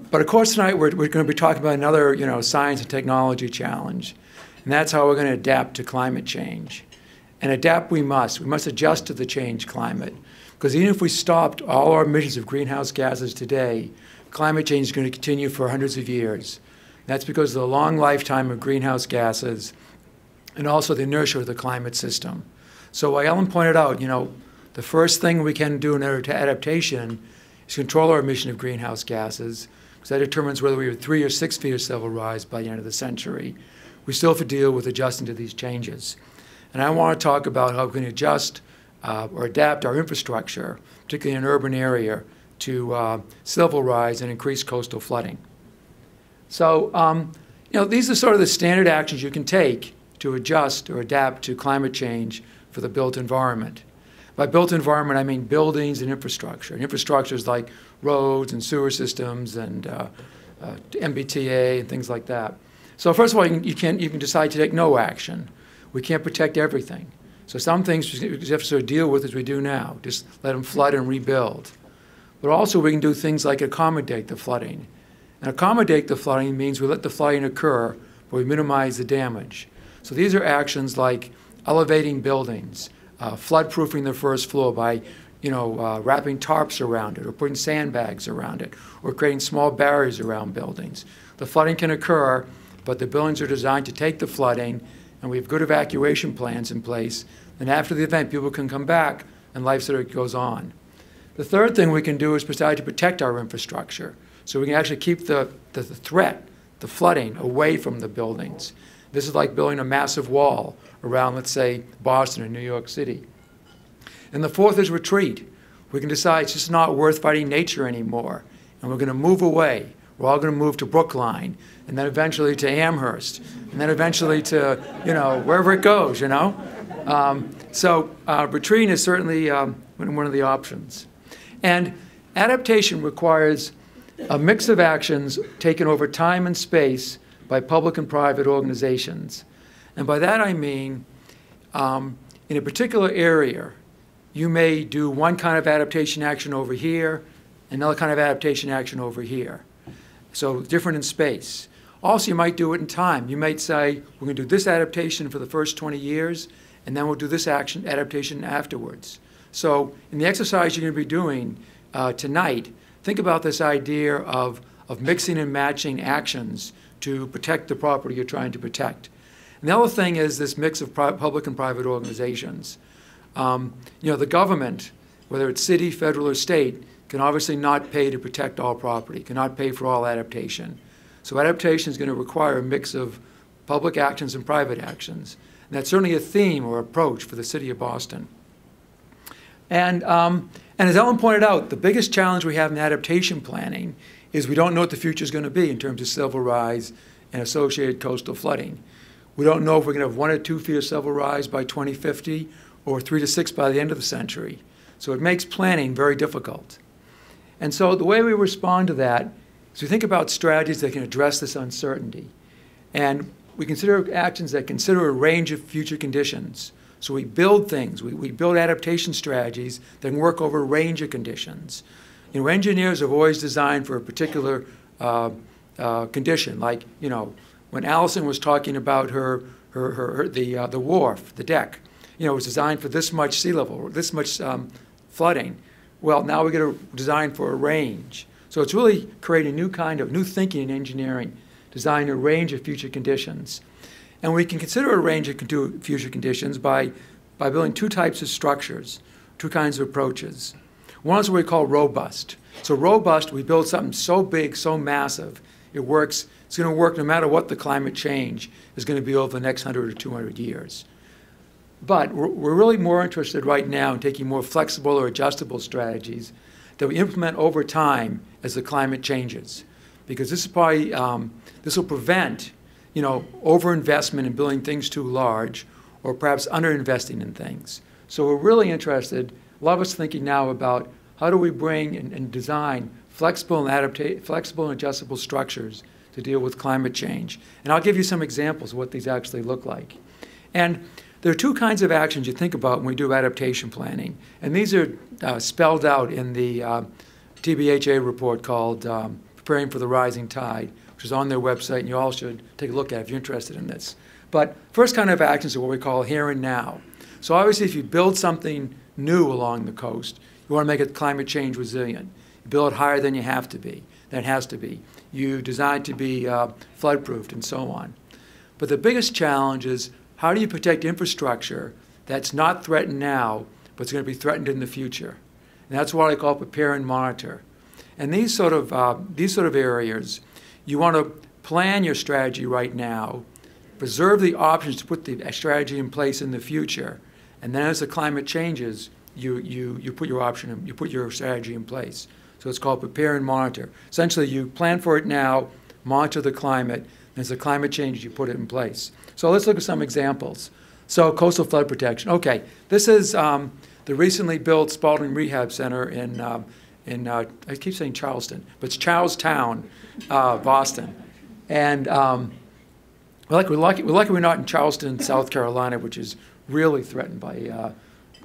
But of course tonight we're going to be talking about another, science and technology challenge, and that's how we're going to adapt to climate change. And adapt we must. We must adjust to the changed climate, because even if we stopped all our emissions of greenhouse gases today, climate change is going to continue for hundreds of years. That's because of the long lifetime of greenhouse gases and also the inertia of the climate system. So like Ellen pointed out, the first thing we can do in order to adaptation is control our emission of greenhouse gases, because that determines whether we have 3 or 6 feet of sea level rise by the end of the century. We still have to deal with adjusting to these changes. And I want to talk about how we can adjust or adapt our infrastructure, particularly in an urban area, to sea level rise and increase coastal flooding. So, these are sort of the standard actions you can take to adjust or adapt to climate change for the built environment. By built environment, I mean buildings and infrastructure. And infrastructure is like roads and sewer systems and MBTA and things like that. So first of all, you can decide to take no action. We can't protect everything. So some things we have to sort of deal with as we do now. Just let them flood and rebuild. But also we can do things like accommodate the flooding. And accommodate the flooding means we let the flooding occur, but we minimize the damage. So these are actions like elevating buildings, flood-proofing the first floor by wrapping tarps around it or putting sandbags around it or creating small barriers around buildings. The flooding can occur, but the buildings are designed to take the flooding, and we have good evacuation plans in place. And after the event, people can come back and life sort of goes on. The third thing we can do is decide to protect our infrastructure. So we can actually keep the threat, the flooding, away from the buildings. This is like building a massive wall around, let's say, Boston or New York City. And the fourth is retreat. We can decide it's just not worth fighting nature anymore, and we're going to move away. We're all going to move to Brookline, and then eventually to Amherst, and then eventually to, wherever it goes, So retreating is certainly one of the options. And adaptation requires a mix of actions taken over time and space by public and private organizations. And by that I mean, in a particular area, you may do one kind of adaptation action over here, another kind of adaptation action over here. So different in space. Also, you might do it in time. You might say, we're going to do this adaptation for the first 20 years, and then we'll do this adaptation afterwards. So in the exercise you're going to be doing tonight, think about this idea of mixing and matching actions to protect the property you're trying to protect. And the other thing is this mix of public and private organizations. The government, whether it's city, federal, or state, can obviously not pay to protect all property, cannot pay for all adaptation. So adaptation is going to require a mix of public actions and private actions. And that's certainly a theme or approach for the city of Boston. And as Ellen pointed out, the biggest challenge we have in adaptation planning is we don't know what the future is going to be in terms of sea level rise and associated coastal flooding. We don't know if we're going to have 1 or 2 feet of sea level rise by 2050 or 3 to 6 by the end of the century. So it makes planning very difficult. And so the way we respond to that is we think about strategies that can address this uncertainty. And we consider actions that consider a range of future conditions. So we build things, we build adaptation strategies that can work over a range of conditions. Engineers have always designed for a particular condition, like, when Allison was talking about the wharf, the deck, it was designed for this much sea level, this much flooding. Well, now we're going to design for a range. So it's really creating new thinking in engineering, designing a range of future conditions. And we can consider a range of future conditions by building 2 types of structures, 2 kinds of approaches. One is what we call robust. So robust, we build something so big, so massive, it works. It's going to work no matter what the climate change is going to be over the next 100 or 200 years. But we're really more interested right now in taking more flexible or adjustable strategies that we implement over time as the climate changes. Because this is probably, this will prevent overinvestment in building things too large, or perhaps underinvesting in things. So we're really interested, a lot of us thinking now about how do we bring and design flexible and adjustable structures to deal with climate change. And I'll give you some examples of what these actually look like. And there are 2 kinds of actions you think about when we do adaptation planning. And these are spelled out in the TBHA report called Preparing for the Rising Tide, which is on their website, and you all should take a look at it if you're interested in this. But first kind of actions are what we call here and now. So obviously, if you build something new along the coast, you want to make it climate change resilient. You build it higher than you have to be, than it has to be. You design it to be flood-proofed and so on. But the biggest challenge is how do you protect infrastructure that's not threatened now, but it's going to be threatened in the future? And that's what I call prepare and monitor. And these sort of areas, you want to plan your strategy right now, preserve the options to put the strategy in place in the future, and then as the climate changes, you put your option in, you put your strategy in place. So it's called prepare and monitor. Essentially, you plan for it now, monitor the climate, and as the climate changes, you put it in place. So let's look at some examples. So coastal flood protection. Okay, this is the recently built Spalding Rehab Center in I keep saying Charleston, but it's Charlestown, Boston. And we're lucky we're not in Charleston, South Carolina, which is really threatened by,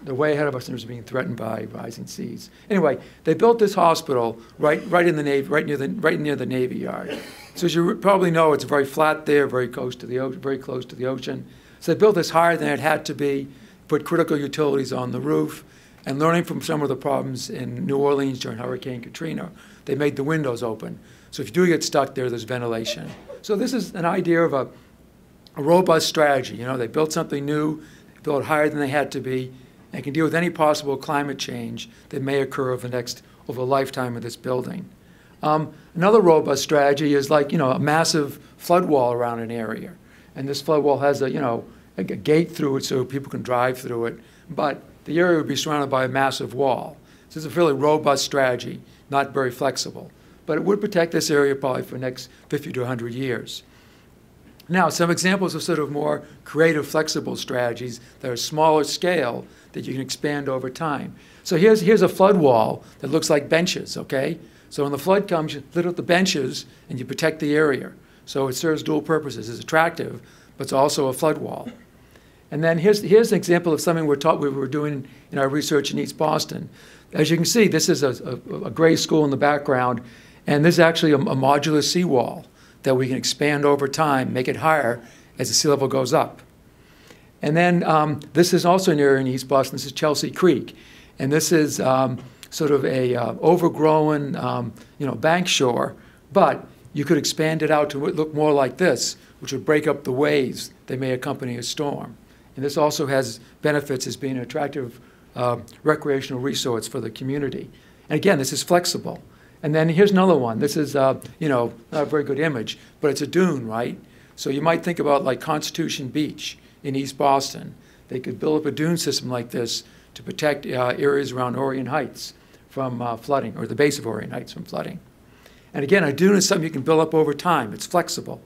they're way ahead of us in terms of being threatened by rising seas. Anyway, they built this hospital right in the Navy, right near the Navy Yard. So as you probably know, it's very flat there, very close to the ocean. So they built this higher than it had to be, put critical utilities on the roof, and learning from some of the problems in New Orleans during Hurricane Katrina, they made the windows open. So if you do get stuck there, there's ventilation. So this is an idea of a robust strategy. You know, they built something new, they built it higher than they had to be, and can deal with any possible climate change that may occur over the lifetime of this building. Another robust strategy is like, a massive flood wall around an area. And this flood wall has a gate through it so people can drive through it, but the area would be surrounded by a massive wall. So it's a fairly robust strategy, not very flexible. But it would protect this area probably for the next 50 to 100 years. Now, some examples of sort of more creative, flexible strategies that are smaller scale that you can expand over time. So here's a flood wall that looks like benches, okay? So when the flood comes, you lift up the benches and you protect the area. So it serves dual purposes. It's attractive, but it's also a flood wall. And then here's an example of something we were doing in our research in East Boston. As you can see, this is a gray school in the background, and this is actually a modular seawall that we can expand over time, make it higher as the sea level goes up. And then this is also an area in East Boston. This is Chelsea Creek, and this is sort of a overgrown, bank shore, but you could expand it out to look more like this, which would break up the waves that may accompany a storm. And this also has benefits as being an attractive recreational resource for the community. And again, this is flexible. And then here's another one. This is, not a very good image, but it's a dune, right? So you might think about like Constitution Beach in East Boston. They could build up a dune system like this to protect areas around Orient Heights from flooding, or the base of Orient Heights from flooding. And again, a dune is something you can build up over time. It's flexible.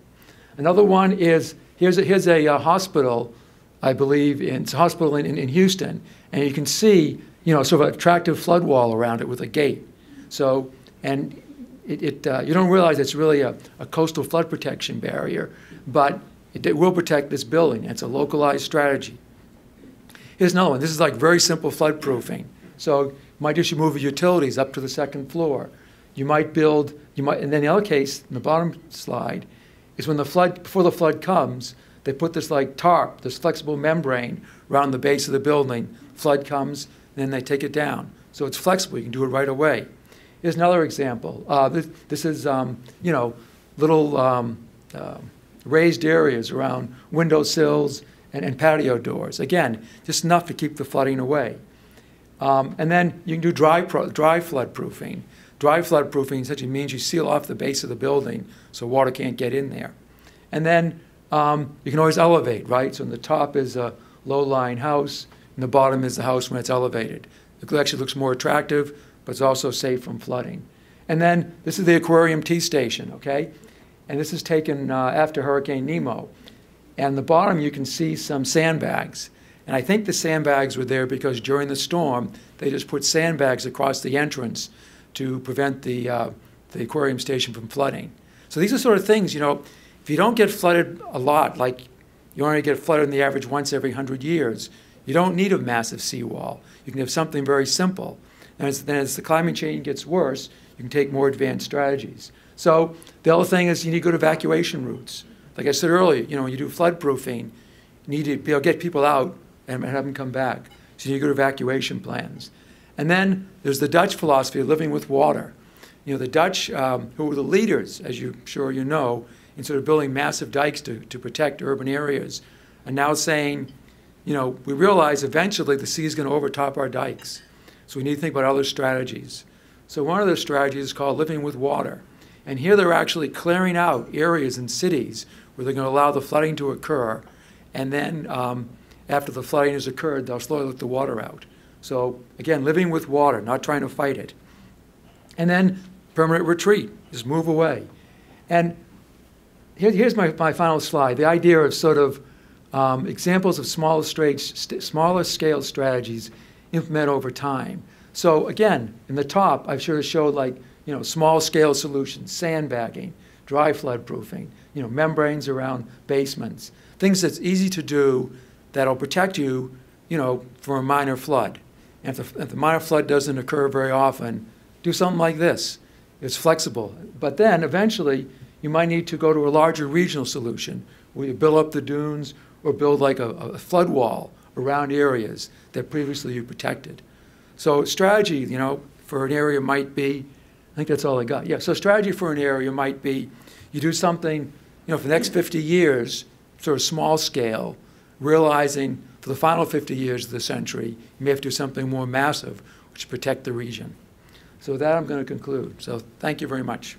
Another one is, here's a hospital, I believe, it's a hospital in Houston, and you can see, sort of an attractive flood wall around it with a gate. So, and you don't realize it's really a coastal flood protection barrier, but it will protect this building. It's a localized strategy. Here's another one. This is like very simple flood proofing. So you might just move your utilities up to the second floor. And then the other case, in the bottom slide, is when before the flood comes, they put this like tarp, this flexible membrane around the base of the building. Flood comes, and then they take it down. So it's flexible. You can do it right away. Here's another example. This is, little raised areas around windowsills and patio doors. Again, just enough to keep the flooding away. And then you can do dry flood proofing. Dry flood proofing essentially means you seal off the base of the building so water can't get in there. And then you can always elevate, right? So on the top is a low-lying house, and the bottom is the house when it's elevated. It actually looks more attractive, but it's also safe from flooding. And then this is the Aquarium T Station, okay? And this is taken after Hurricane Nemo. And the bottom, you can see some sandbags. And I think the sandbags were there because during the storm, they just put sandbags across the entrance to prevent the aquarium station from flooding. So these are sort of things, if you don't get flooded a lot, like you only get flooded on the average once every 100 years, you don't need a massive seawall. You can have something very simple. And then as the climate change gets worse, you can take more advanced strategies. So the other thing is you need good evacuation routes. Like I said earlier, when you do flood proofing, you need to be able to get people out and have them come back. So you need good evacuation plans. And then there's the Dutch philosophy of living with water. The Dutch, who were the leaders, as you're sure you know, in sort of building massive dikes to protect urban areas, are now saying, we realize eventually the sea is going to overtop our dikes. So we need to think about other strategies. So one of those strategies is called living with water. And here they're actually clearing out areas in cities where they're going to allow the flooding to occur. And then after the flooding has occurred, they'll slowly let the water out. So again, living with water, not trying to fight it. And then permanent retreat, just move away. And here's my final slide, the idea of sort of examples of smaller scale strategies implement over time. So again, in the top, I've sort of showed small scale solutions, sandbagging, dry flood proofing, membranes around basements, things that's easy to do that'll protect you, from a minor flood. And if the minor flood doesn't occur very often, do something like this. It's flexible. But then eventually you might need to go to a larger regional solution where you build up the dunes or build like a flood wall around areas that previously you protected. So strategy, for an area might be, I think that's all I got. Yeah, so strategy for an area might be you do something, for the next 50 years, sort of small scale, realizing for the final 50 years of the century, you may have to do something more massive, which protect the region. So with that, I'm going to conclude. So thank you very much.